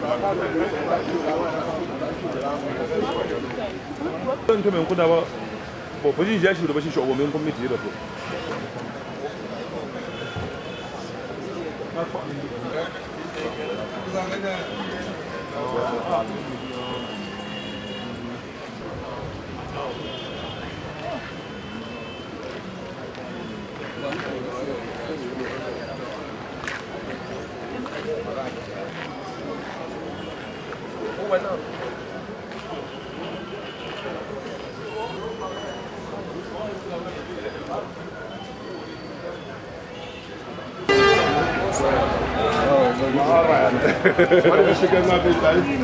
他们kuna ba ba shi ya shi da ba shi shugaban gwamnati da to Olha, chegando na verdade.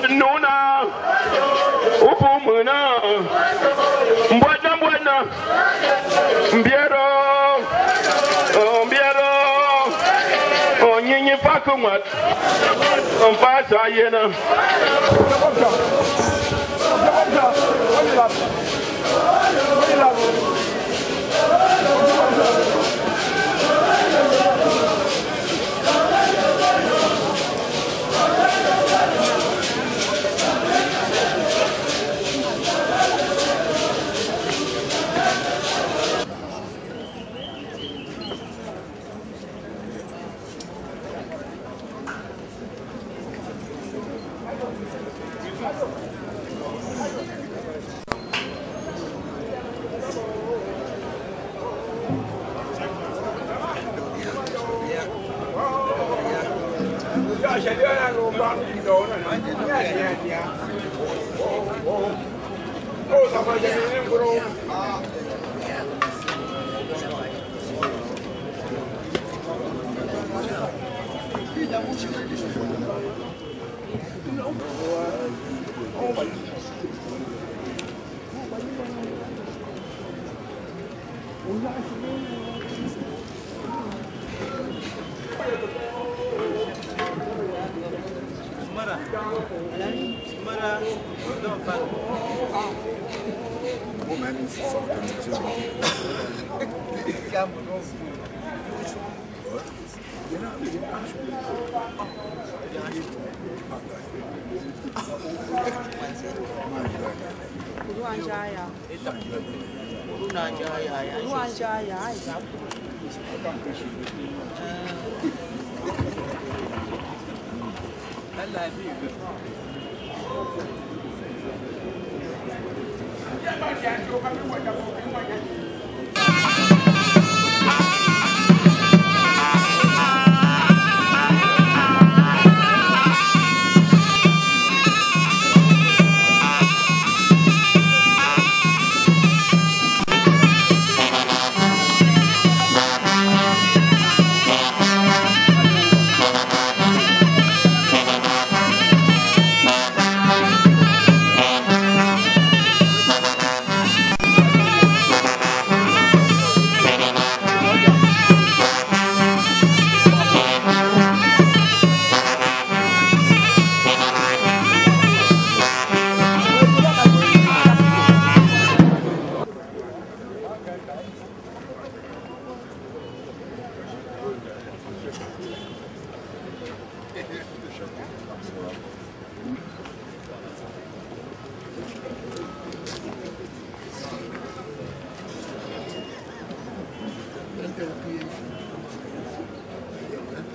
nuna upu muna mbwana mbwana mbiero nyinyi pakumat mpasa yena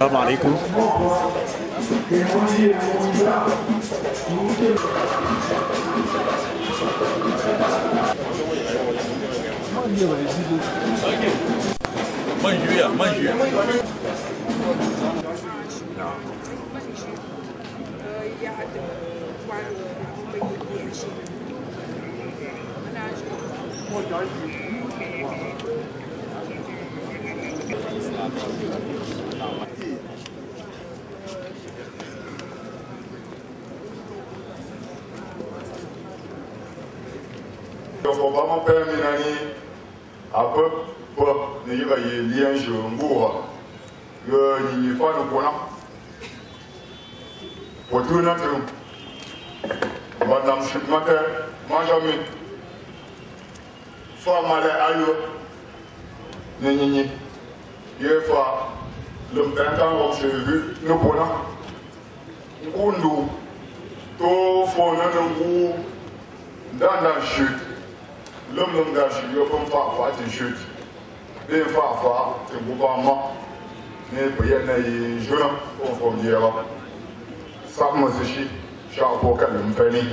السلام عليكم. Donc on va m'en permettre un peu pour ne pas y lien je m'ouvre que n'y pas nous connaître pour tout notre madame Chipmater Benjamin femme à l'aïe n'y il fois le printemps j'ai vu nous connaître Kundu to fo nous dans la chute l'homme d'âge, il y a comme parfois des chutes. Des parfois, c'est gouvernement. Mais pour y aller, je ne peux pas dire. Ça me dit, je n'ai pas de peine.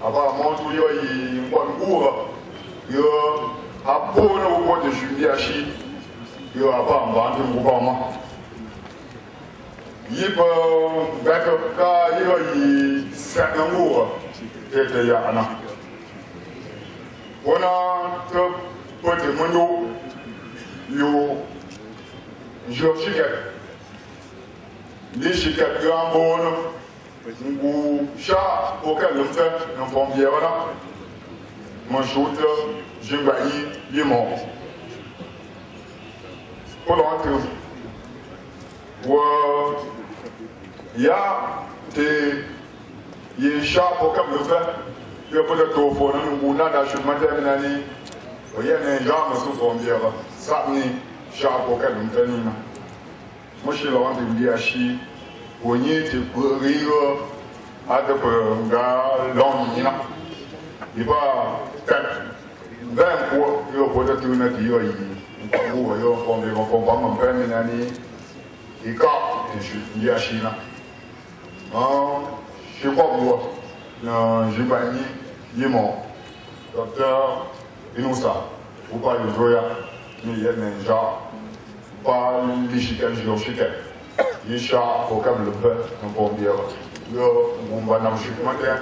Apparemment, il y a un bon cours. Il y a un bon cours de juillet. Il y a un bon gouvernement. Il y a un cours qui est là. On a petit monde, yo, lishi ka gambono ngu sha oka lumta na pombiera mon shoota jingbayi yimo pour l'entrée wa ya te ye sha oka lumta yo pour le tour ngu na da shuma terminali o yene jama su pombiera sapni sha oka lumta ni na mo shi lo ante ndi ashi wonye te rigo ada nga long ina iba tat ben ko yo pota tuna ti yo yi ko yo ko me ko pa mo pe na ni ika ti ya shina je crois moi na jibani yimo docteur Inoussa ou pas le joya ni yene ja pas l'ishika joshika yisha au câble le peu un bon bien yo on va n'en chier matin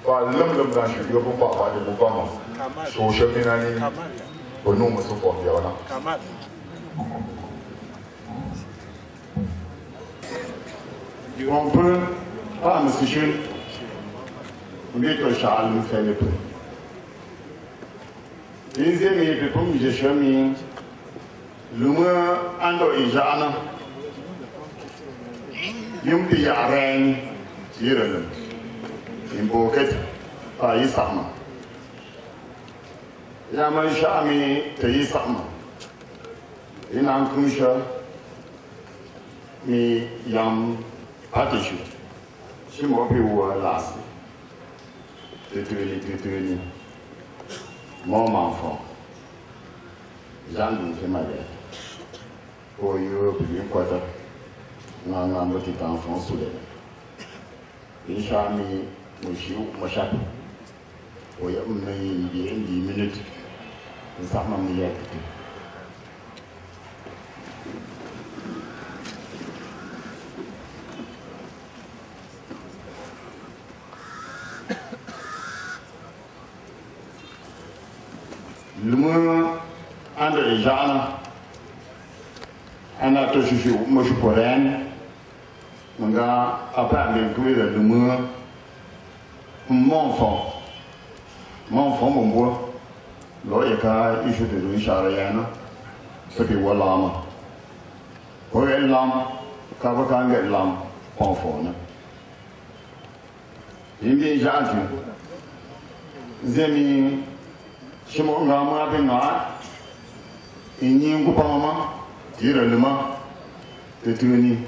pas l'homme là je yo pas pas de pas moi so cheminani au nom de ce bon bien là on peut pas monsieur Chun mais que Charles nous fait le peu deuxième et puis comme je chemin le moins ando ijana yumti yaren yirelum imboket pa yisama yaman shami te yisama inan kumsha mi yam patishu shimo bi wa las tetuni mon enfant j'en ai mal pour you bien quoi un petit enfant sous les mains. Inch'Allah, mon chat, il y a 10 minutes, nous avons mis à côté. Le mot André Jean, on a tout chuchu, moi je pourrais. Nga après les coups de l'humour, mon enfant mon bois, l'oyaka il faut de lui charriana, c'était walama. Oye lam, kavakanga lam, enfant. Indi jantu, zemi, chimo ngama benga, inyingu pama, tira lema, tetuni.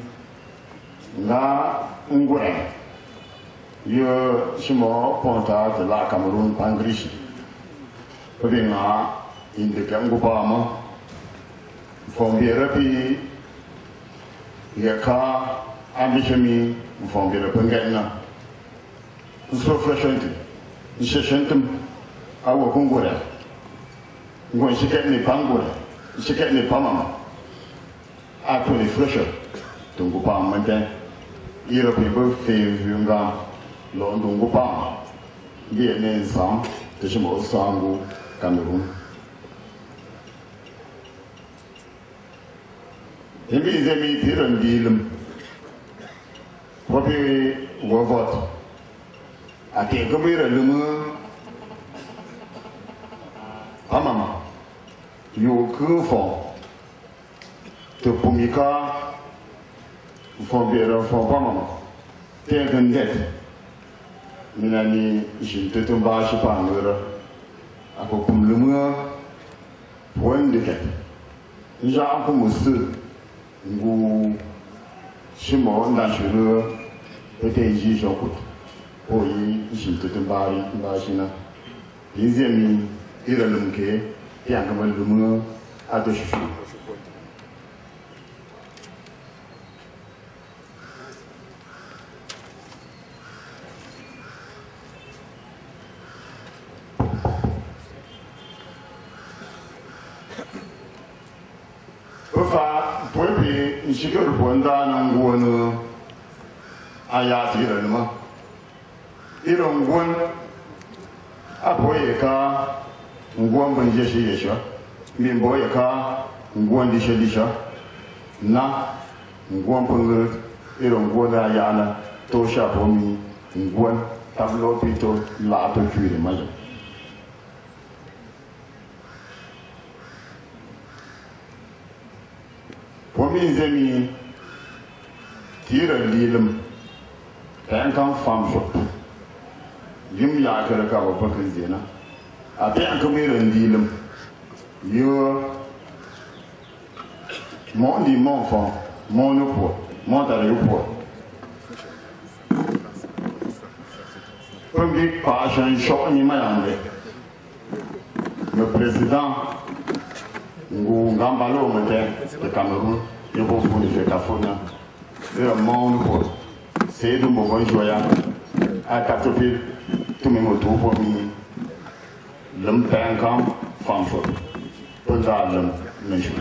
Là, Ngouren, je suis ponta de la Cameroun Pangrichi. Pevena, in de Kangupama, Fombierapi, Yaka, Abishami, Fombierapangana. So freshent, Shentum, our Kungura. When she get me Pangura, she get me Pamama. Actually, fresher, Tungupam, Europe people feel Yunga, London Gupam, Vietnam Sam, the Shimo Sangu, Cameroon. Maybe they meet here and deal. What we were what? I can't come here and Lumu. Amama, you go for to Pumika. From Bera from Pamama, take and get Minani, she took a bash upon her. I go from Lumua, one decade. Jaco Mustu, Gu Shimo, National, Pete Shoput, or she took a bashina. Izemi, Iralumke, Yankaman Lumua, at the shoe. Chico Bonda Nanguano Ayat Irama Iron one Apoyaka Ngwamban Jesha, Mimboyaka, Ngwandisha, Na, Ngwampan, irin gona yana to shafa mi ngwan tablo pito la to kyuri majo pomi zemi tira lilim kan kan fam shop yim ya kala ka ba bakin zena a ta an kuma irin lilim yo mon di mon fond mon pour mon tare pour premier page un shop ni mayande le président ngu ngambalo mete de Cameroun yo bo fu ni fe kafona le mon pour c'est de mo bon joya a katopi tout me moto pour mi lum tankam fam fo pour ça lum mesho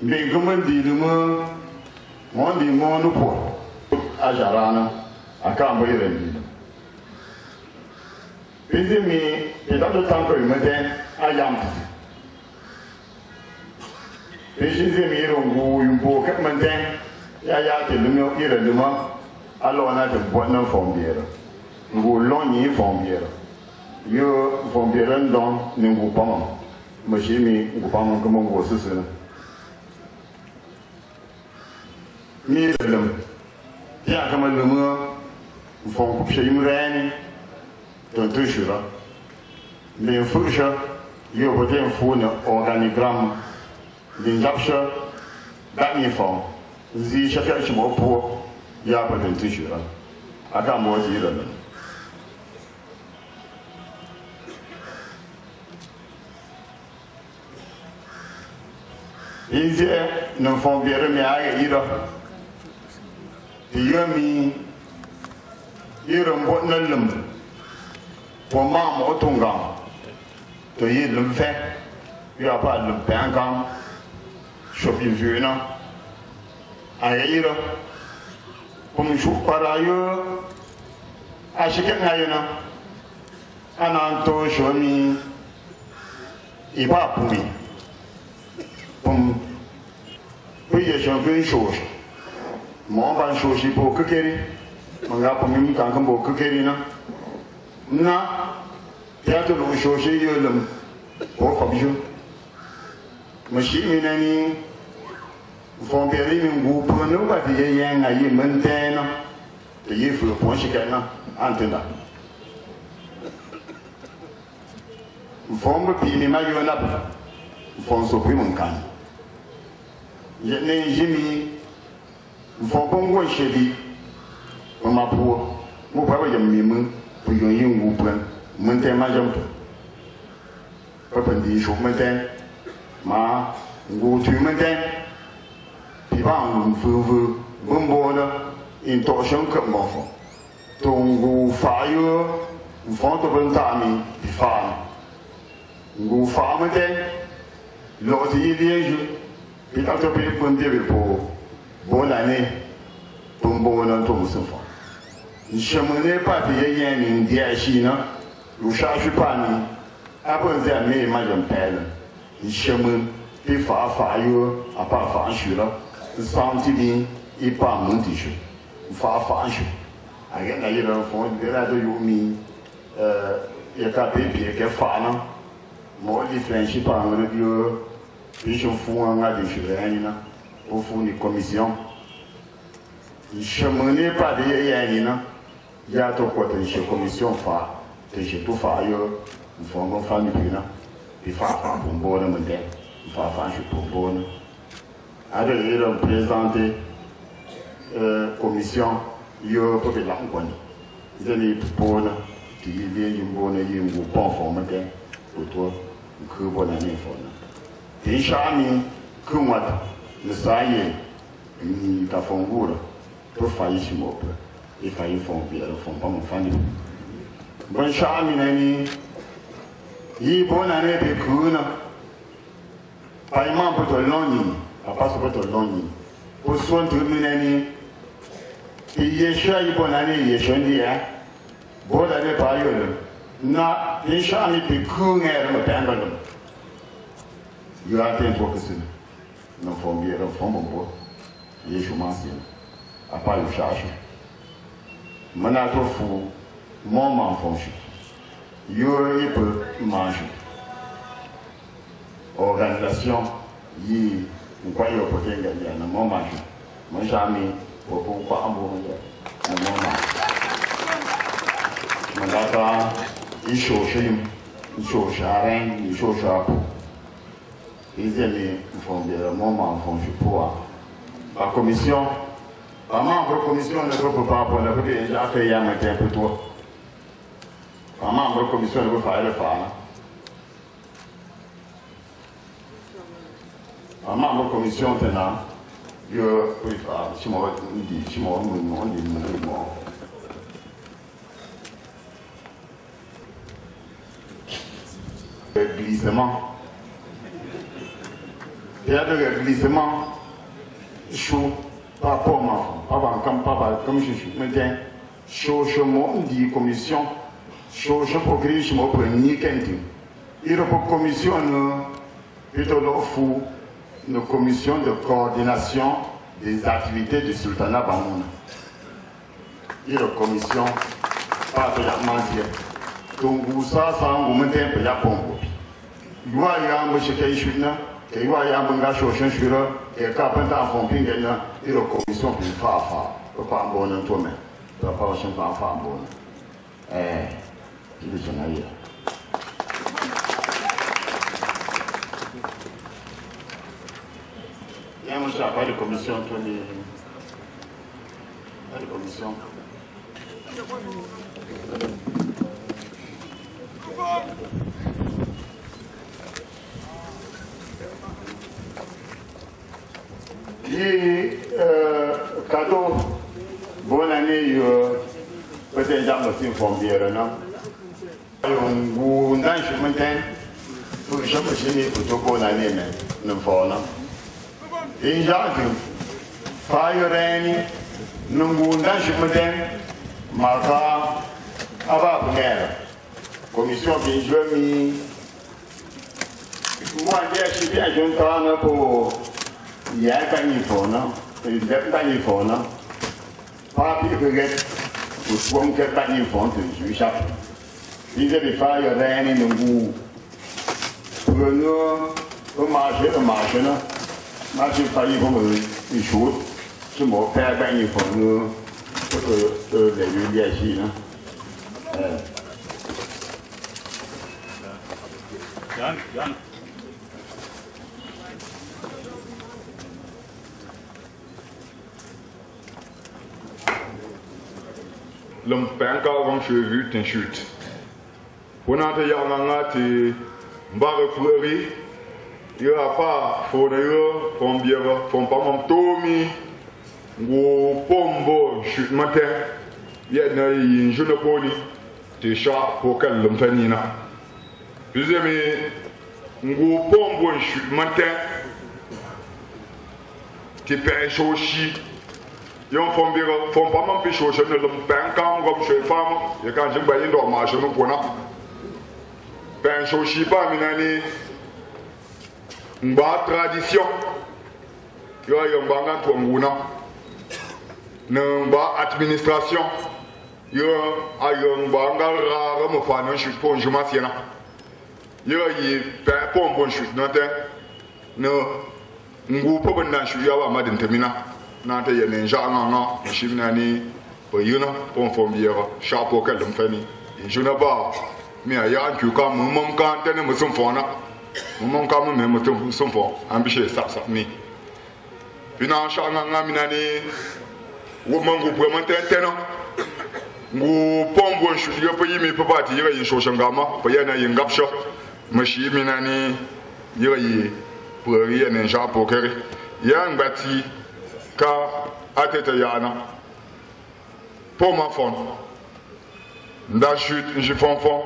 mais comment dire moi on dit mon pour a jarana a kambo irendi pindi mi et dans le temps que me den a yam et je dis mi rongo yumbo que me den ya te le mio irendi ma alors on a de bonne formière ngo loni formière yo formière dans ngo pas ma chimi ngo pas mon comme ngo c'est mi lem ya kama le mo fon chim ren ton toujours les fouches yo potem fone organigramme les japche dernier fond zi chaka chimo po ya potem toujours aka mo di le ils ne font bien mais à ira yami irin wannan lim ko ma mo tunga to yi lim fe ya pa lim bankan shopping view na ayira kuma shu parayo a shikin ayina ana to shomi iba pumi kuye shopping show mon ban shoshi po kukeri manga pamim kan bo kukeri na teatro lo shoshi yolum ko fabjo mashi minani fon peri min gu pono ba de yen ayi mentena de yifu po shikana antenda fon ba pi ni mayona fon so primun kan ye ne jimi fon bon chedi ma pour mo ba yam mi mun pour yon yin wu plan mun te ma jam pa pandi shu mun te ma ngu tu mun te pi ba ngu fu bon bona in to shon ka mo fo to ngu fa yo fon to ban ta mi pi fa ngu fa mun te lo ti li ju pi ta to pi pon de po bonne année pour bon tout ce fois je me n'ai pas payé un indien chinois le charge pas ni après ça mais madame pelle je me fais fa yo à part fa je là senti bien et pas mon tissu fa je avec la yéro fond de la de yomi il ka bébé que fa non moi dit franchi pas on dit je fous un à des choses là au fond de commission je ne n'ai pas de yanina il y a tout quoi de commission fa de je tout fa yo faut mon famille pina il fa pour bon me de fa je pour bon alors il a présenté commission yo pour la compagnie ils allaient pour qui vient du bon et du bon forme de pour toi que bonne année forme et chami que moi le saillé ni ta fongura pour faillir sur moi et faillir font bien font pas mon famille bon chami nani yi bonne année de kuna paiement pour ton loni à pas pour ton loni pour soin de nani il y a yi bonne année il y a chondi hein bonne année par yo na in chami de kuna me pangalo you are ten focusing não fongueira, fomos boa. E isso mais a part le charge. Maintenant, il faut mon enfant. Il peut manger. Organisation, il faut que vous puissiez gagner un moment. Moi, jamais, pour ne pas avoir un moment. Maintenant, il faut que rien, il faut que ils aiment un moment pour la commission. La membre de la commission ne peut pas pour le côté déjà fait hier matin un peu trop. La membre de la commission ne peut pas le faire. La membre de la commission maintenant, je peux faire. Si moi on dit. Le glissement. Il y a le glissement chaud. Pas pour moi, pas comme je suis. Maintenant, je m'en dis commission, je peux créer, je m'en prends ni qu'un. Il y a une commission, une commission de coordination des activités du sultanat Bamouna. Il y a une commission, pas de la mentir. Donc, ça, on me dit un peu la pompe. Il y a un peu de choses. Et il y a un peu de choses sur eux, et quand on a un peu de temps, il y a une commission qui fait affaire. Il n'y a pas un bon toi-même. Il n'y a pas un bon. Il y a un il y a pas de commission, pas de commission. Cadeau, bonne année, peut-être déjà me informer, non? On a un chemin pour je me suis pour bonne année, mais non faut non. Et j'ai dit, nous on a un chemin, marquant avant première commission qui joue mi. Moi, je suis bien jeune pour. Il y a un uniforme, il y a un uniforme. Pas plus que pour un uniforme, je suis chaque. Il y a des failles, il y a rien de nous. Pour nous, marcher, marcher failli comme une chose. Je m'en fais un uniforme pour les lumières ici. Yann. L'homme peint quand je vu une chute. On a été yarnangati, barre fleurie, il n'y a pas, faut pas mon tomi, ou pombo, chute matin, il y a une jeune poli, tu chats pour qu'elle l'homme fanina. Puis ou pombo, chute matin, tu pêches au chi. Ils font pas mal de choses, je ne pas comme je fais femme, et quand je vais dans ma chemin pour n'a pas chose pas minani, une tradition, il y a un bangan pour une administration, il y a un bangan rare, me faire un chute pour un chemin, il y a un peu bon chute, un groupe de chute, il y a un madame terminant. Nante ye ne janga nga shimna ni po yuna po fombiera chapeau qu'elle me fait ni juna ba mi aya ku ka mum kan tene mo sum fona mum ka mo me sum fo ambiche sap mi bina shanga nga minani wo mangu po man tene ngu pombo shu yo po yimi po bati yira yin sho shangama po yana yin gapsho mo shi minani yira yi po ye ne chapeau kere ya ngati ka atete yana pour ma fond nda chute je fonfon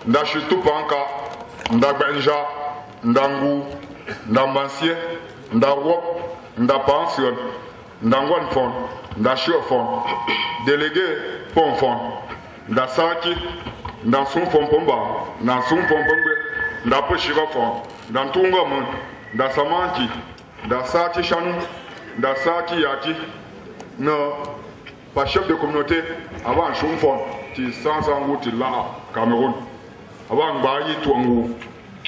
nda chute tout panka nda benja nda ngu nda mansie nda wop nda pension nda ngon fond nda sure fond délégué pon fond nda saki nda sun fond pomba nda sun fond pombe nda poshira fond nda tunga mun da samanti da sati chanu da sati yati na pas chef de communauté avant chumfon ti sansangu ti la Cameroun avant ngbayi tuangu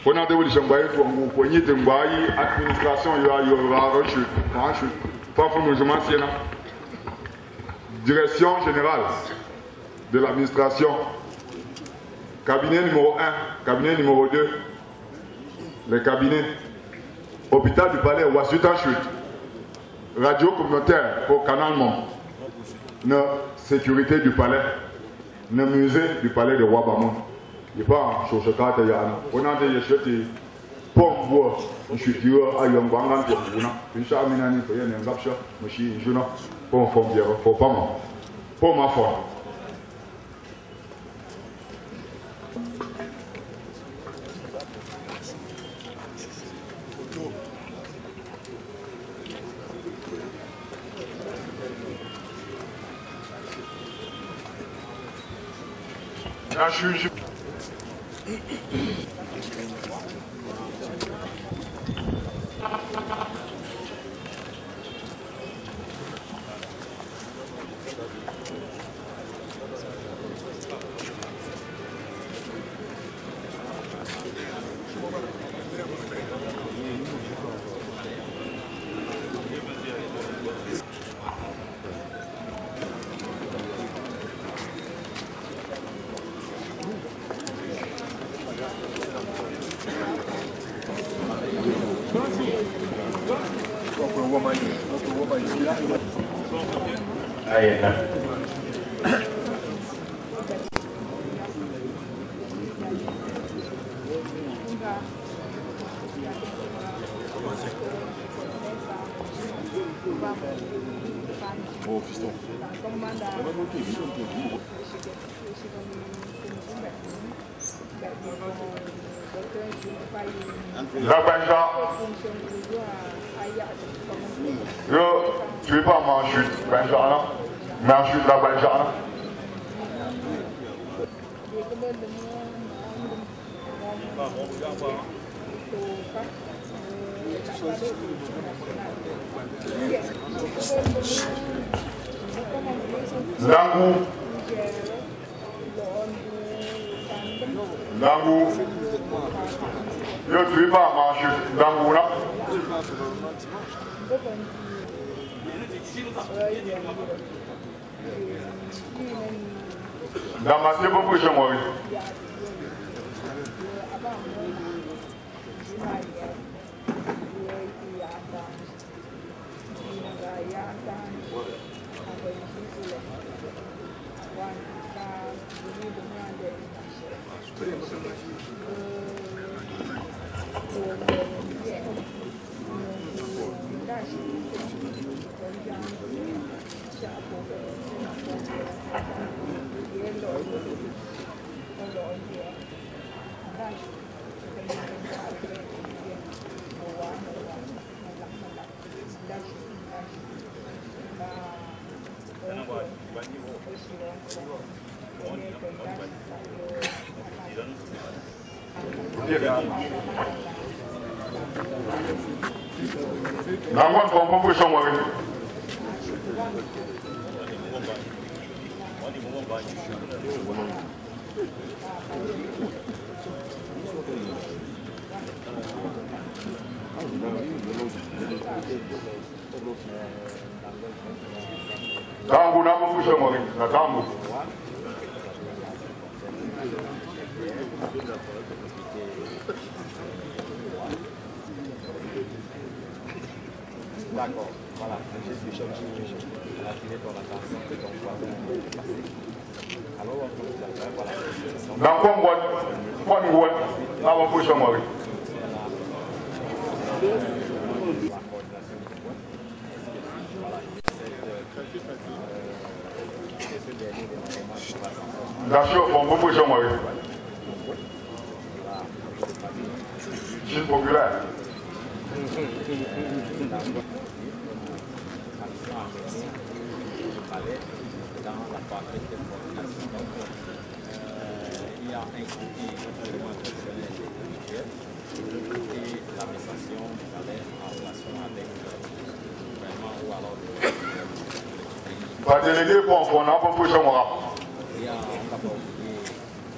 pona de wuli ngbayi tuangu ko nyite ngbayi administration yo ra rechu pas pour nous anciens direction générale de l'administration cabinet numéro 1 cabinet numéro 2 les cabinets hôpital du Palais Wasutan Chute radio communautaire pour Canal Mont la sécurité du palais, le musée du palais de Wabamon. Il n'y a pas sur ce cas de Yann. On a des jetés pour voir, je suis dit à Yongangan, une charminani, pour y aller en Gapcha, je suis jeune, pour me faire pour pas moi, pour ma foi. Tu es pas ma chute, Benjamin, ma chute la Benjamin. Langou. Yo, tu es pas ma chute, Langou là. Dans ma tête, beaucoup de moi. Nangon pour beaucoup de moi. Tangu na beaucoup de moi. Na tangu. D'accord, voilà, je suis chef de la file pour la tasse, donc voilà. Dans quoi moi, là on peut changer. D'accord, on peut changer. Chine populaire. Dans la partie de formation, il y a un outil de professionnel et individuel. l'administration allait en relation avec le gouvernement ou alors Pas délégué pour on a pas pour chez moi. il y a encore oublié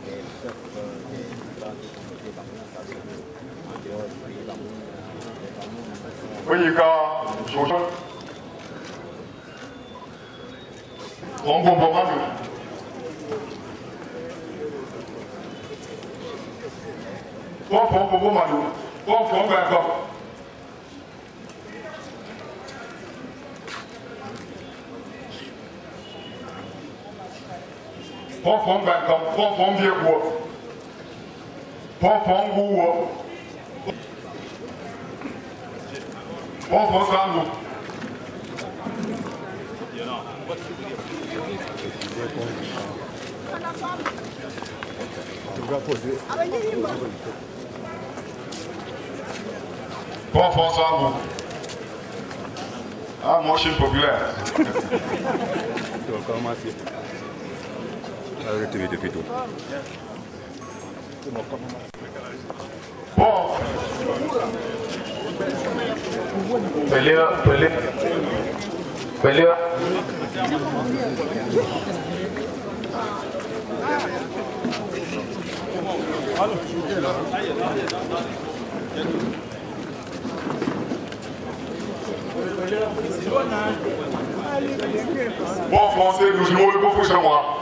les peuples des communautés d'administration en dehors du pays d'amour. Oui, car je on comprend pas nous. Pour Malou. Pour d'accord. Pour d'accord. Pour bien quoi. Pour goût. Pour ça nous. Pour François vous. Ah, moi je suis populaire. Bon. Pelea. Bon français, nous jouons beaucoup chez moi.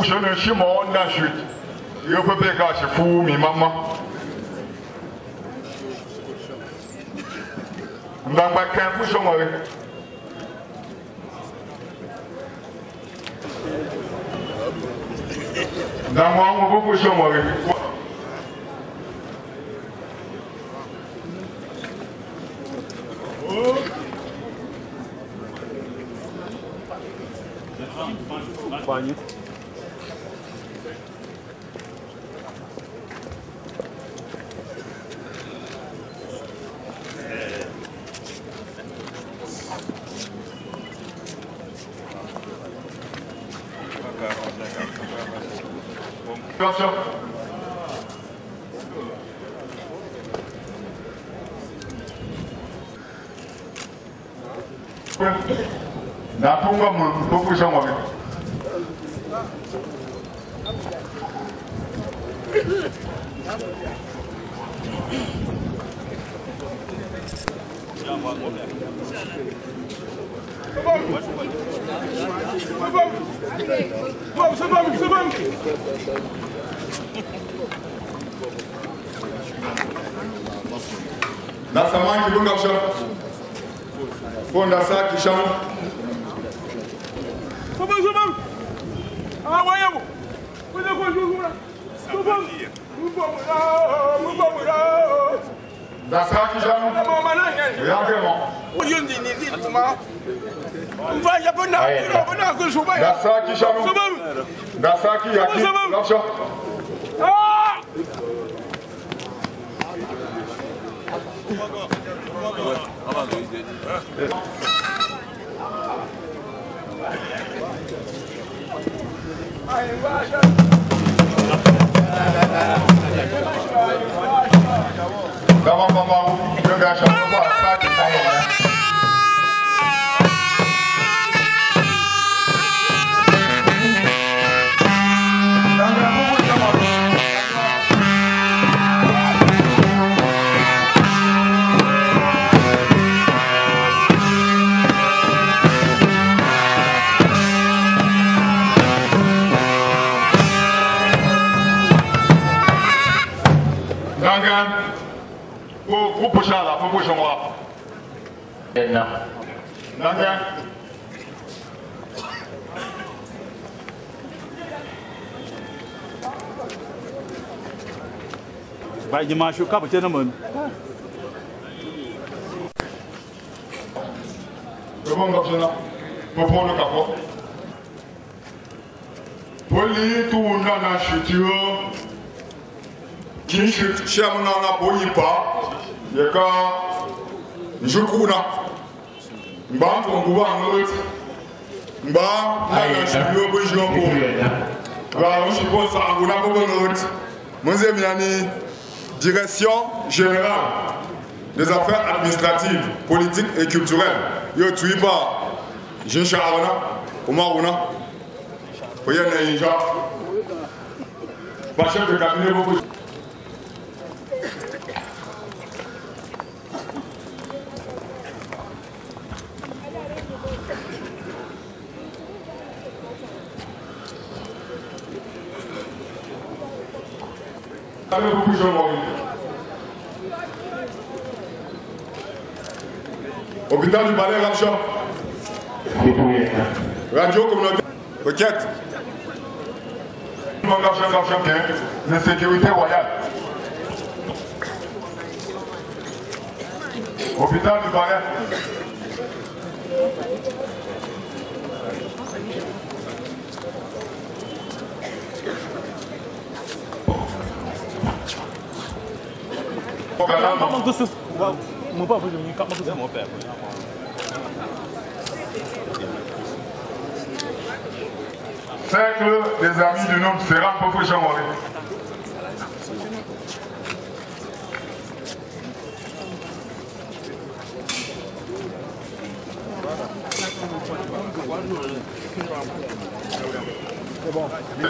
Je ne suis mort dans la chute. Je peux pas cacher fou, mi maman. Je ne vais pas faire pour moi. Dans moi, on peut pour moi. Mora. Nangan. Vai de macho cabo tena mano. Comment on va pour prendre le capot. Pour lire tout le monde dans la chuture, qui chute, chez mon nana pour y pas, il y a qu'un jour là. Mba pour pouvoir en route. Mba, là, je suis au bout de pour. Voilà, je pense à vous là pour en route. Mon ami, direction générale des affaires administratives, politiques et culturelles. Yo, tu y pas. J'ai un charana, Omaruna. Voyez, il y a un pas chef de cabinet beaucoup. Allez, beaucoup de gens. Hôpital du Palais, Rapcha. Radio communautaire. Requête. La sécurité royale. Hôpital du Palais. Cercle des amis du nom Serran Pofoucha Mori.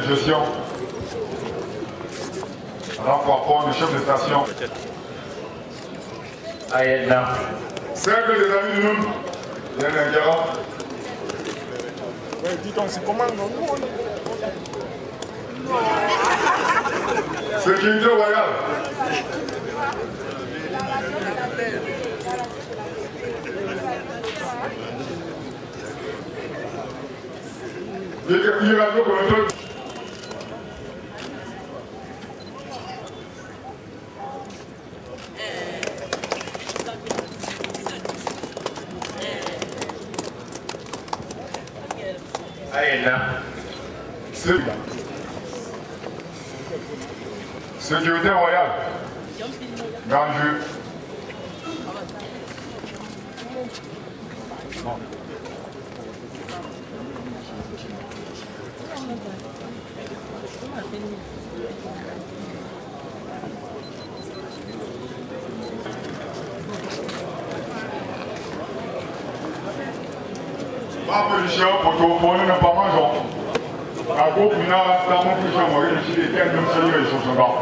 Gestion. Rapport du chef de station. Cercle des amis du nom. Il y a un gars. Dis donc, c'est comment non? Sécurité royale. Il y a radio communautaire. Sécurité royale. Ganju. Ma position pour tout le monde n'est pas mangeant. La groupe n'a pas mon position, moi, je suis des têtes de celui sur son gars.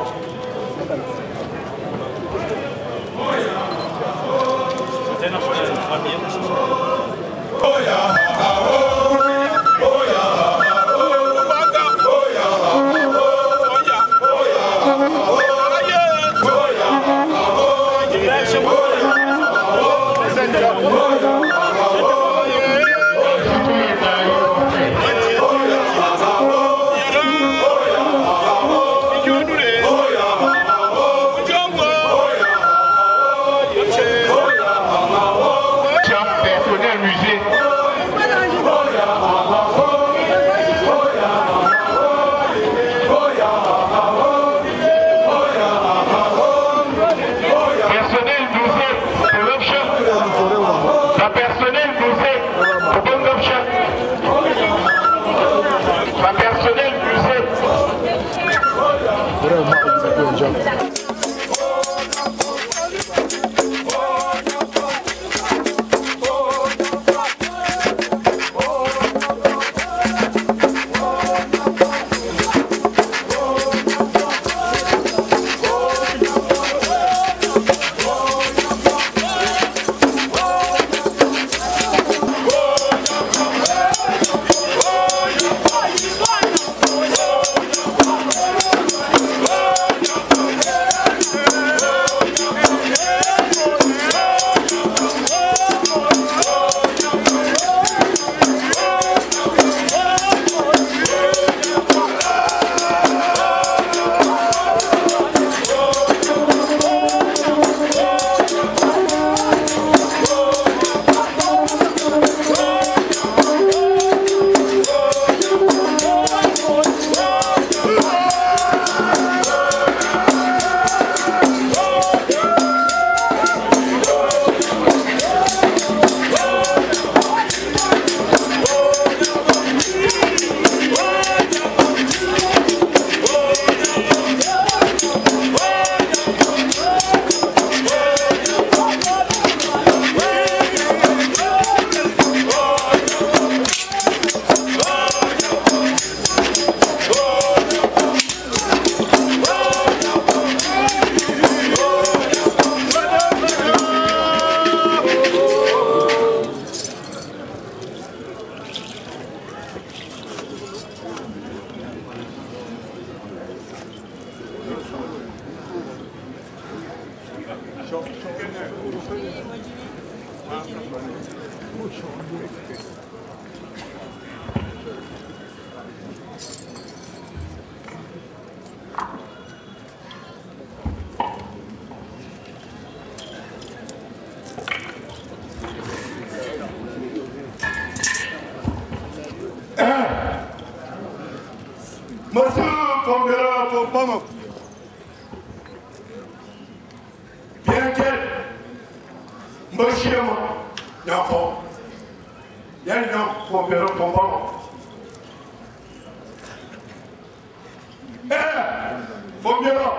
Monsieur Combera Popama, bien qu'elle, Monsieur Yafo, Yann Combera Popama. Combera,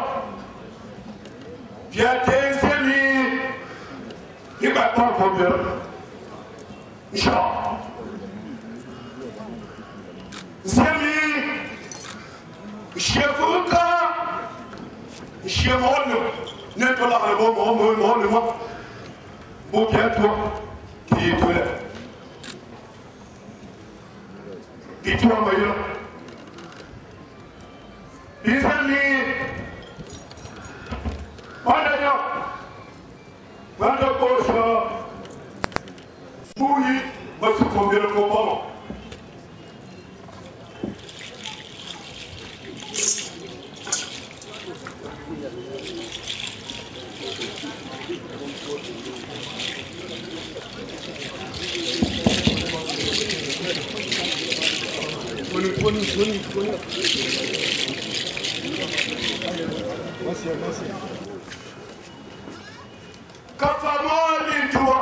viens t'aimer, il va pas Combera. Jean, Zemi. Chefuka, chemone, n'est pas là, moi, pour bien toi, qui est tout là. Et toi, Maïla, les amis, en ayant, dans la poche, fouille, va se tomber le combat. Kafamoli toi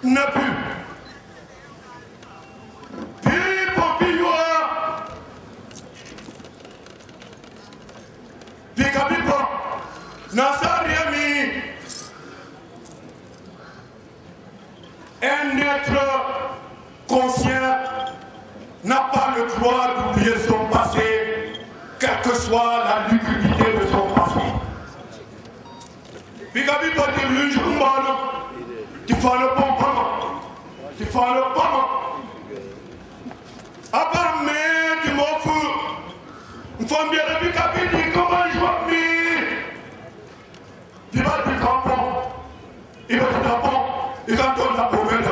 n'a pu Picapipa Nasariami un être conscient n'a pas le droit d'oublier son passé, quelle que soit la lugubrité de son passé. Picapipa dit le jour tu fais le bon pas, tu fais le pas. Après, mais tu m'en fous. Il faut bien le Picapipa dit comment je vois mi. Il va du tampon, il va du tampon, il va donner la poubelle.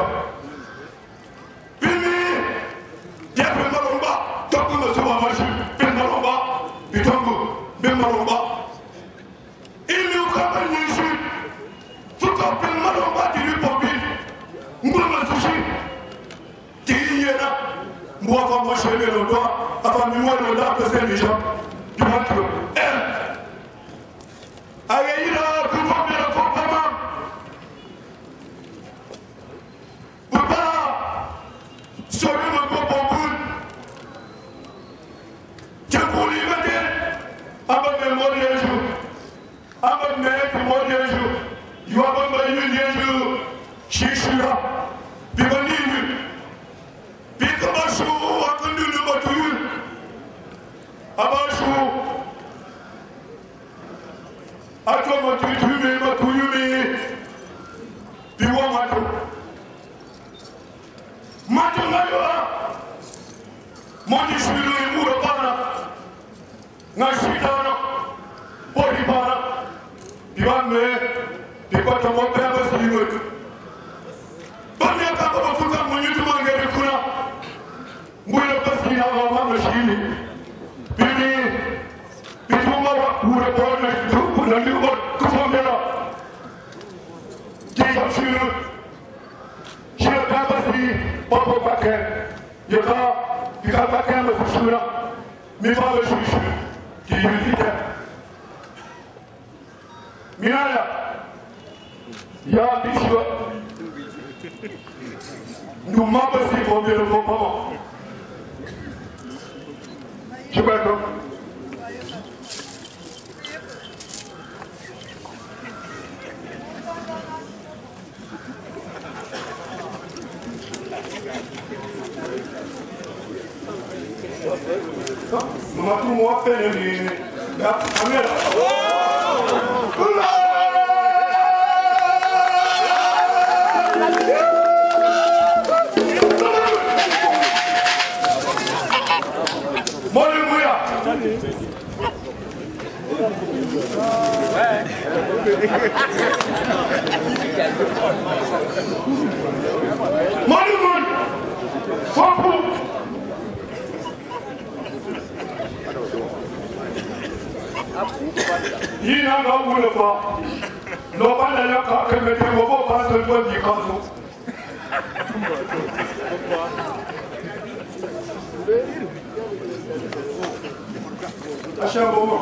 Pimi, il y a plus de malomba, tant que monsieur va marcher, plus de malomba, il tombe, bien malomba. Il nous ramène les jus, tout comme plus de malomba, tu lui pompies. M'bouma sushi, qui y est là, moi avant moi chez le doigt, avant de moi le doigt, que c'est les gens, du ventre. Aïe, là, tout va bien, complètement. Papa, celui de mon bon tiens pour lui mettre, avant de moi les jours, avant de mettre moi les jours, il va me mettre les jours, chichura, puis venir, puis comment je à conduire le bateau, avant je à toi, tu mets ma couille, puis moi, matou. Matou, mon issue, le mou de pana, Nashidana, Polipana, puis va me, puis pas ton père, parce qu'il veut. Banya Kaba, tout comme mon YouTube, et le Kuna, Mouille parce qu'il a vraiment le chili. Puis tout le monde, pour le bonheur, tout le monde, tout le monde est là. Qui est sur eux? Je ne sais pas si, pas pour Baké, il y a pas Baké, mais pour celui-là, mais pas le chouchou, qui est vite. Minaya, il y a un bichou. Nous m'avons aussi pour bien le comprendre. Je vais être. Maman, tout moi fait le lit. Ouais. Ina ga wula fa. No ba na ya ka ke me te mo bo ba to do di ka so. Achava uma.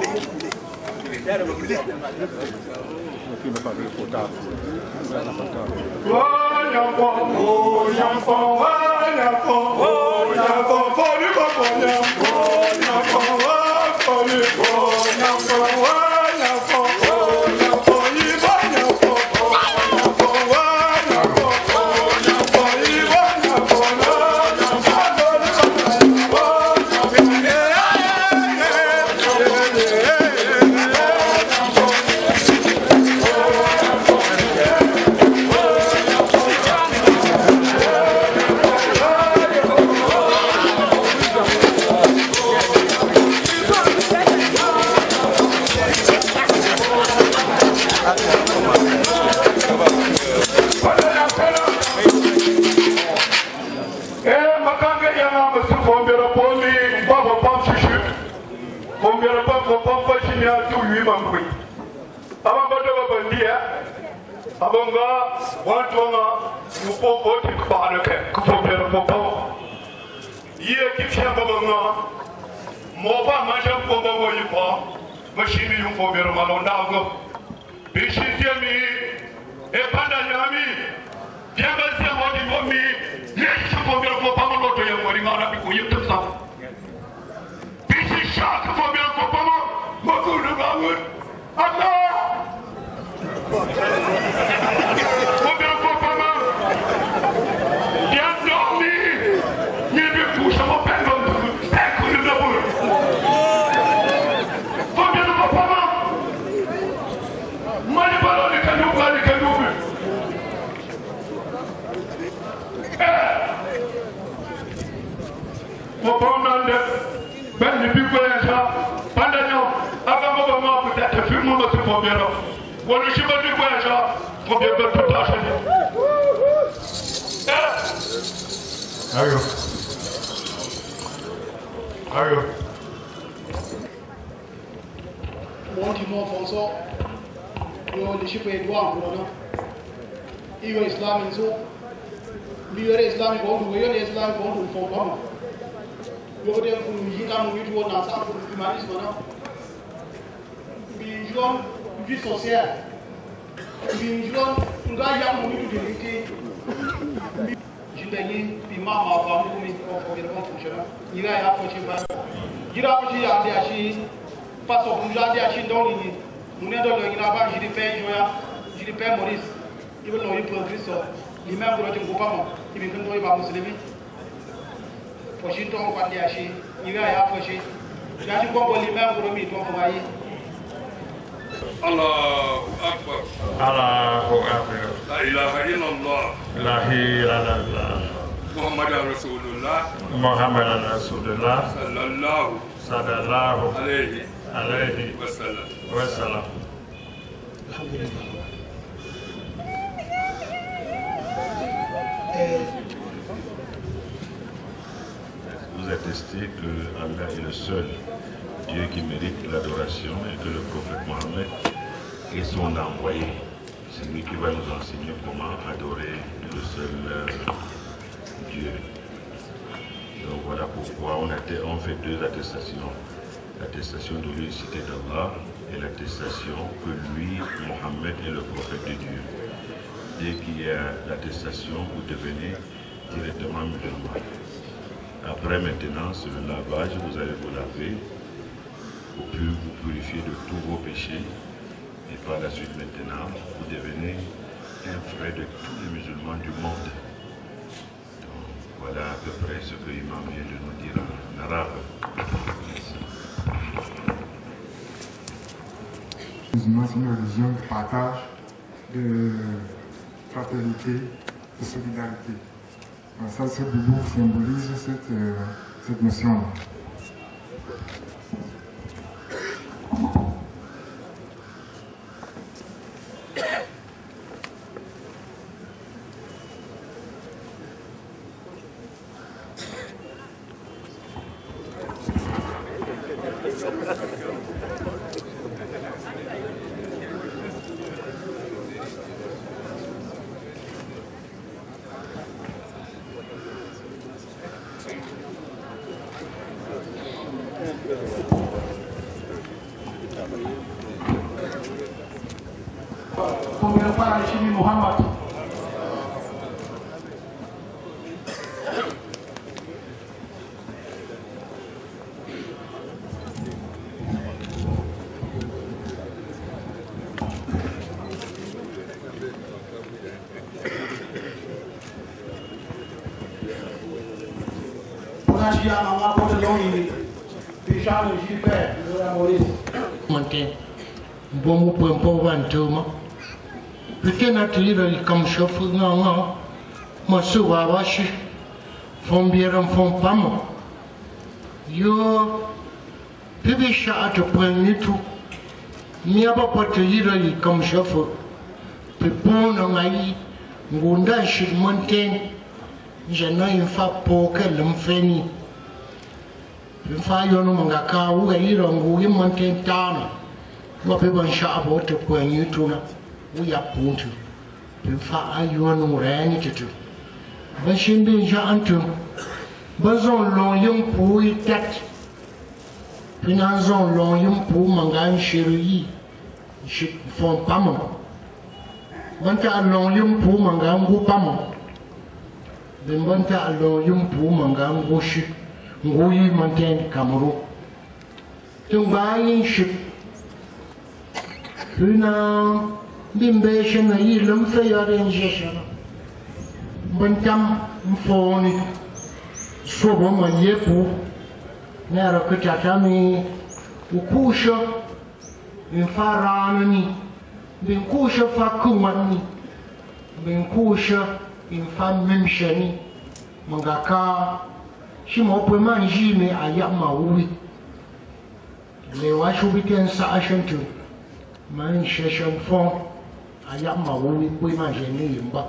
Vous attestez que Allah est le seul Dieu qui mérite l'adoration et que le prophète Mohammed est son envoyé. C'est lui qui va nous enseigner comment adorer le seul Dieu. Donc voilà pourquoi on fait deux attestations. L'attestation de l'unicité d'Allah et l'attestation que lui, Mohammed, est le prophète de Dieu. Dès qu'il y a l'attestation, vous devenez directement musulman. Après maintenant, sur le lavage, vous allez vous laver pour vous purifier de tous vos péchés. Et par la suite maintenant, vous devenez un frère de tous les musulmans du monde. Donc, voilà à peu près ce que l'imam vient de nous dire en arabe. Merci. C'est une religion de partage, de fraternité, de solidarité. Alors ça, ce boubou symbolise cette notion-là. Pembela para Shimi Muhammad. Bom po vantuma pequena tira e como chofu não mas suba baixo fom bieram fom pamo yo bebe chato ponito minha papa tira e como chofu pepona aí ngunda shi mountain jana infa poke lumfeni infa yo no mangaka u iro ngu mountain tana wa pe ban sha abo te ko nyi tuna u ya puntu pe fa ayo no rani titu ba shin bin sha antum ba zon lo yum pu i tat pina zon lo yum pu mangan shiri shi fon pamo banta lo yum pu mangan gu pamo ben banta lo yum pu mangan gu shi ngu yi manten kamuru tung ba yin shi Huna bimbation na ilum fayarenjeshana bantam mfoni sobo mayepu nero kutatami ukusha infaranani binkusha fakumani binkusha infamimshani mangaka shimopwe manjime ayama uwi le washubiten sa ashantu man sheshan fon ayama wui pui ma jeni yimba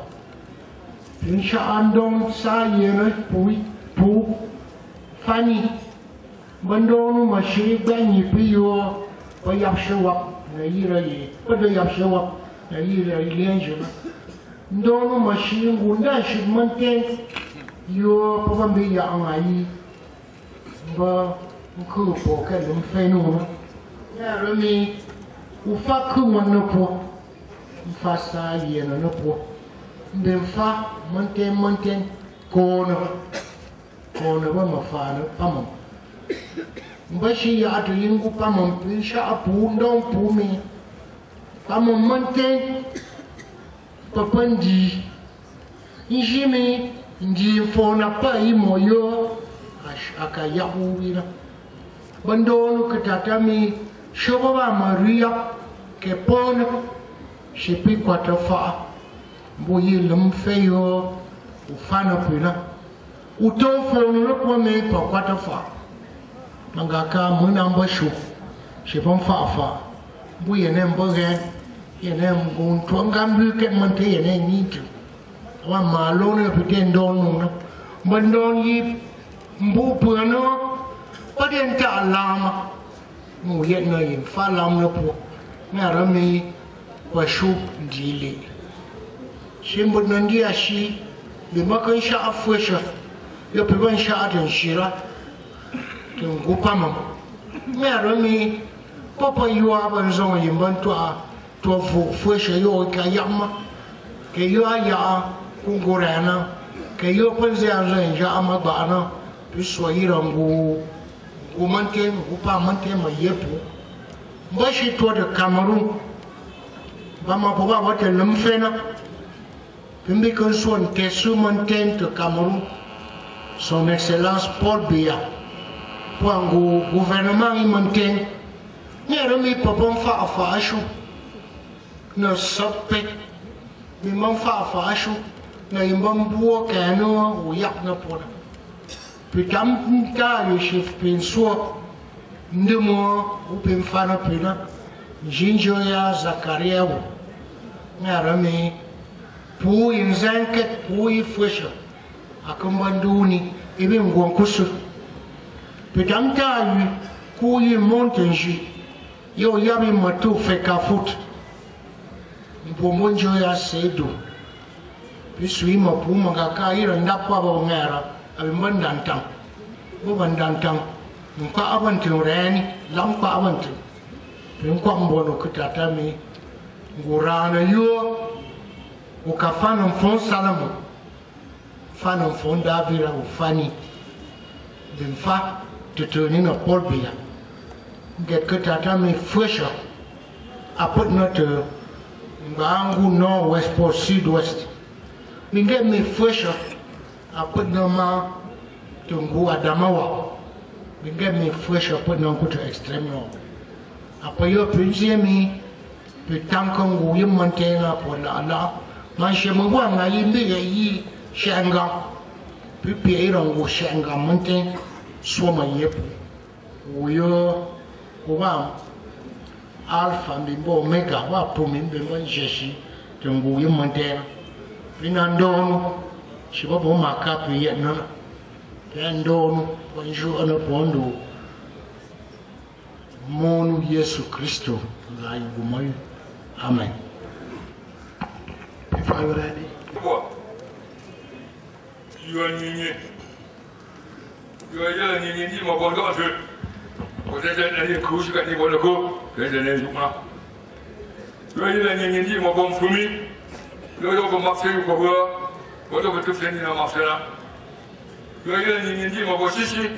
insha andon sa yena pui pu fani bandonu ma shi gbanyi piyo pa yapshawa na yira yi pa da yapshawa na yira yi lenjana ndonu ma shi ngunda shi manten yo pa bambi ya angayi ba ku po ka dum fenu ya rami ufa kuma no po ufa sa yena no po ben fa monten kono ba mafana pamam mbashi ya atu yingu pamam pisha apu ndon pumi pamam monten papandi njimi ndi fona pa imoyo akayabu wina bandonu katatami Shoba Maria che pone si picquata fa buyi lumfeyo ufana pina utofo no po me pa kwata fa mangaka munamba shu si pon fa buyi ne mboge yene ngun twangambu ke mante yene nitu wa malone pitendo no bandon yi mbu puano padenta alama mu yetna yin falam no po na rami wa shu dile shimbo nandi ashi bi makan sha afwesha yo pe ban sha atan shira tun gupama na rami papa yuwa ban zo yin ban to fwesha yo ka yamma ke yo ya kungurana ke yo panze azan ja amabana piswa irangu umante upa mante mayepu bashi to da Cameroon bama poba wata lumfena pimbi kon son tesu mante to Cameroon son excellence Paul Biya pour gouvernement imante ne remi popon fa ashu no soppe mi man fa ashu na imbambuo kano uyak na pona Pitam ta yeshif pinso ndemo upin fana pina jinjo ya Zakaria na rami pu inzanke pu ifwesha akambanduni ibi ngonkusu pitam ta ku yi montenji yo yabi matu fekafut mpomonjo ya sedo pisui mapu magaka ira ndapa ba ngara abimbandantam bubandantam nka abantin rani lamka abantin bin kwa mbono kutata mi ngurana yo ukafana mfon Salomon fana mfon Davira ufani benfa tutuni na polbia get ketata me fresher apot not ngangu no west port sud-west mi get me fresher apot no ma tungu Adamawa mi get me fresher apot no to extreme no apayo pinjemi pitankangu yimantena pona ala manche mwa yimbe yi shenga pipi irangu shenga mante soma yep uyo kuwa alpha mbimbo omega wa pumi mbimbo jeshi tungu yimantena pinandonu shibobo makapu yetna pendonu bonjour ana pondo monu Yesu Kristo la yugumayu. Amen. If I'm ready. You are Nini. You are young in the mobile country. What is that? Any cruise you can want to go? There's an end. You are young in the mobile for me. You are over Marseille for her. What over to send in a master? You are young in the mobile city.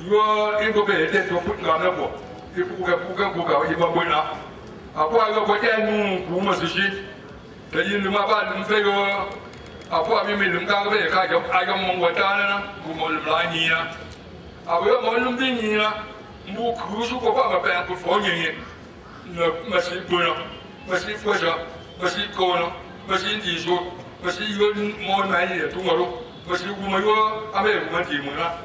You are incompetent to put on a book. You can Après, il va dire nous, pour moi, ceci. C'est-à-dire, nous m'avons pas de faire. Après, nous m'avons pas de faire. Quand mon voisin, pour moi, le blague. Après, moi, le blague. Nous, cruisons pour pas me faire pour faire gagner. Merci, bon. Merci, Fouja. Merci, Kona. Merci, Dijon. Merci, mon mari, tout le monde. Merci, vous m'avez avec vous, m'avez dit, mon là.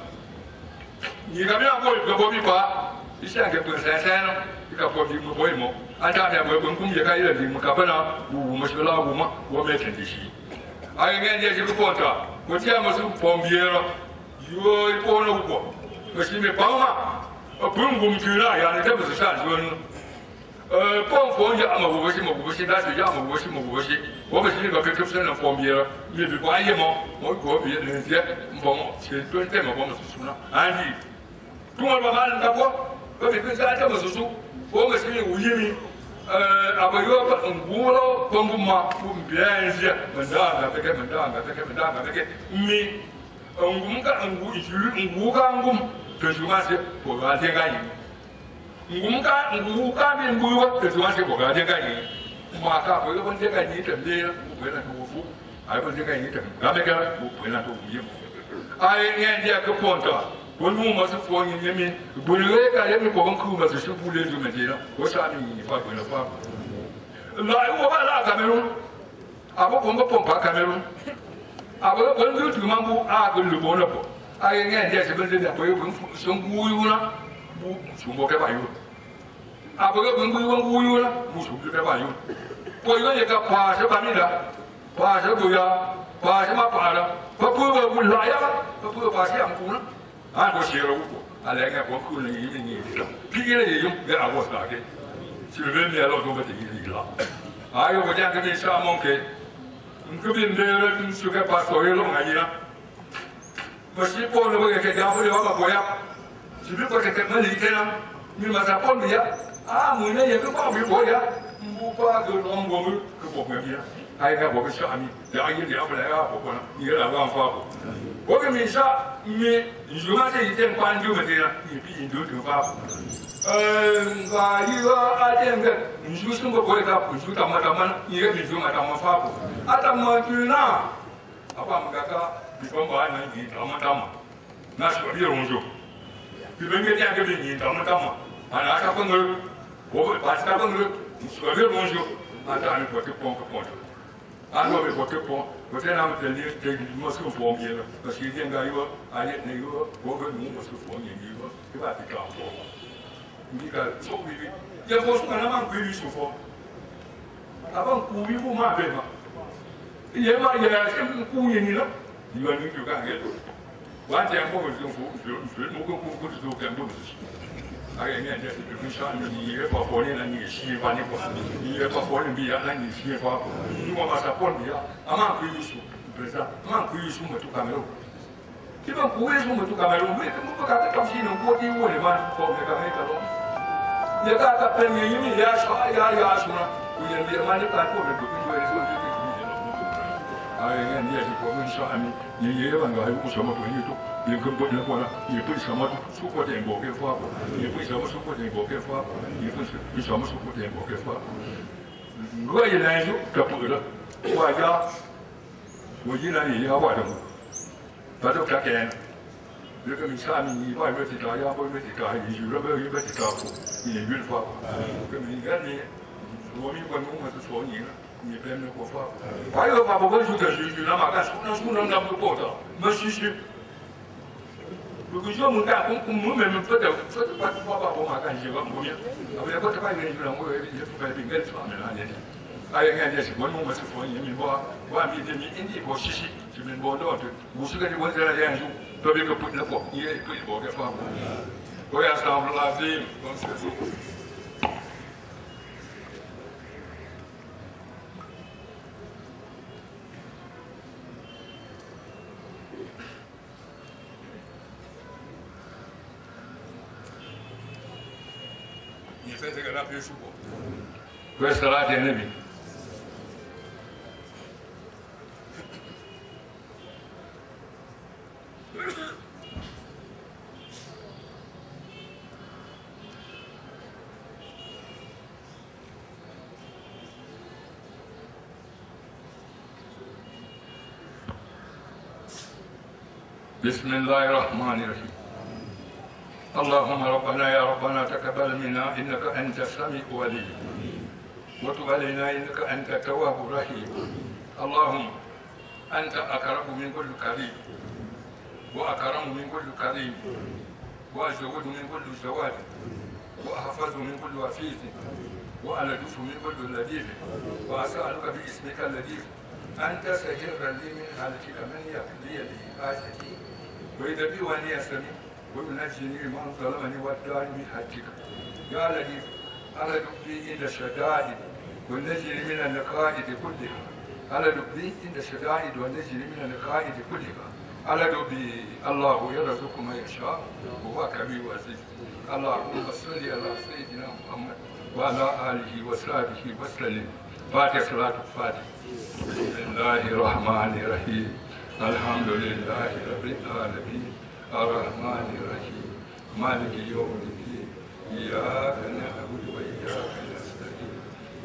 Il y a bien un peu de Bobby pas. Il s'est un peu de sincère. Il a pas dit, mon boy, mon. Anta da mai kun je kai da mu ka bana bu mashula bu ma wa me kan dishi ai ngen je ku ponta ko tiya masu pombiero yo i pono ko ko shi me pama bun gum tira ya ne da su sha jon pon fon ya ama bu shi da su ya ama bu shi wo ba shi ga ke tufsan na pombiero mi bi ko aye mo ko bi ne je bon c'est tout le temps bon su suna andi tuma ba mal da ko bi ko sa ta masu su ko ga shi wuyimi abayo ngulo ponguma kumbienje mandanga peke mi ngumka nguka ngum tejumase ko ga tenga yi nguka bi nguwa tejumase ko ga tenga yi ma ka ko ko tenga yi tembe ko na ko fu ai ko tenga yi tembe ga me ga ko na to yi ai ngende ko ponta wani masu fuwan yin yami bulwe ka yami ko ban ku masu shi bule ju medina ko sa ni fa ko na fa la wo ba la Cameroon abo ko ngo pompa Cameroon abo ko ndu tu mambu a ko lu bo na bo ai nge je se ben de ko yo bu so ngu yu na bu su mo ke ba yu abo ko ngu yu na bu su ke ba yu ko yo ye ka pa se ba mi da pa se bu ya pa se ma pa da pa pu ba bu la ya pa pu pa se am ku na a ko shi ro ko ala ga ko ku ni ni pi ge ye yum ga a wo sa ke si le même alors donc te yi la ayo ko ja ke ni sa mon ke nku bi ndere su ka pa so ye lo nga ya ko shi po no ke ga fu le wa ko ya si bi ko ke ma li ke na ni ma sa po ni ya a mu ne ye ko pa bi ko ya mbu pa ko no ngo mu ko po me ya ai ga bo ke sha mi ya yi ya ba la ya ko na ni la wa fa ko我跟你说，你如果这一点关注问题呢，你必须都发布。把一个点个，你说什么国家不说他们，你个民族嘛他们发布，他们就那，我们比方把你他们，那是比容易，比方个点个你他们，那他朋友，我把他朋友说的容易，那咱们过去帮。按照我这帮，我在他们这里没是方便了，那时间个有，而且那个我跟你没是方便有，对吧？比较好。你看，所以要不说那么规律舒服，他们故意不嘛对嘛？也嘛也是故意的，你说你就干这个，完全不是政府，就是某个不是做干部的事。哎呀，人家是比如说你也把火力呢，你吸发你管，你也把火力比啊，那你吸发，你我把它管比啊，阿妈可以说，不是啊，阿妈可以说么都干没有，基本不会说么都干没有，为什么不干这东西能过地我的嘛，搞这个没得了，你干这本年因为也啥也说了， kuyen dia mani kan ko do ko do so ke ni no ai ngan dia si ko mun sha ami ni ye ban ga ku so ma ko ni to ye ko bo na ko na ye ko sa ma su ko de bo ke fa ye ko sa ma su ko de bo ke fa ye ko sa ma su ko de bo ke fa ngo ye na ju ka pu da wa ja wo ji na ni ya wa da ba do ka ke这个米下面你外面去打压，外面去打，你有了没有？有没有去打过？你也运发，这个你看你，我们关公还是说你了，你别没过发。还有发不过去的是那嘛干，苏南那不报道，没事实。如果说我们干，我们不得，这把我嘛干些个我们，我也不这把人就让我也不白饼干上面那年。哎呀，人家是关公还是说你们话，我们这你印地过西西，这边报道的50个的文字来研究。特别个不能过，你也可以过个法。我也上不拉丁，公司。你在这个那边说过，我是哪天那边？بسم الله الرحمن الرحيم اللهم ربنا يا ربنا تقبل منا إنك أنت السميع العليم وتب علينا إنك أنت التواب الرحيم اللهم أنت أكرم من كل كريم وأكرم من كل كريم وأزود من كل زواد وأحفظ من كل وفيد وألدف من كل لذيذ وأسألك باسمك اللذيذ أن تسجر لي من حالتك من يقضي لي حاجتي ويدبرني يسمي وينجني من ظلمني والدار بحجك يا لطيف على دبي عند الشدائد والنجني من النقائد كلها على دبي عند الشدائد والنجني من النقائد كلها على دبي الله يرزق ما يشاء وهو كبير وعزيز اللهم صل على سيدنا محمد وعلى آله وصحبه وسلم فاتح صلاة الفاتح بسم الله الرحمن الرحيم الحمد لله رب العالمين الرحمن الرحيم مالك يوم الدين إياك نعبد وإياك نستعين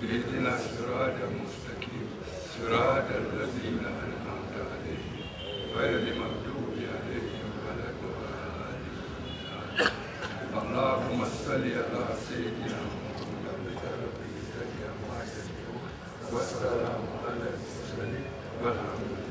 اهدنا الصراط المستقيم صراط الذين أنعمت عليهم غير المغضوب عليهم ولا الضالين اللهم صل على سيدنا محمد رب العزة عما يصفون والسلام على المرسلين والحمد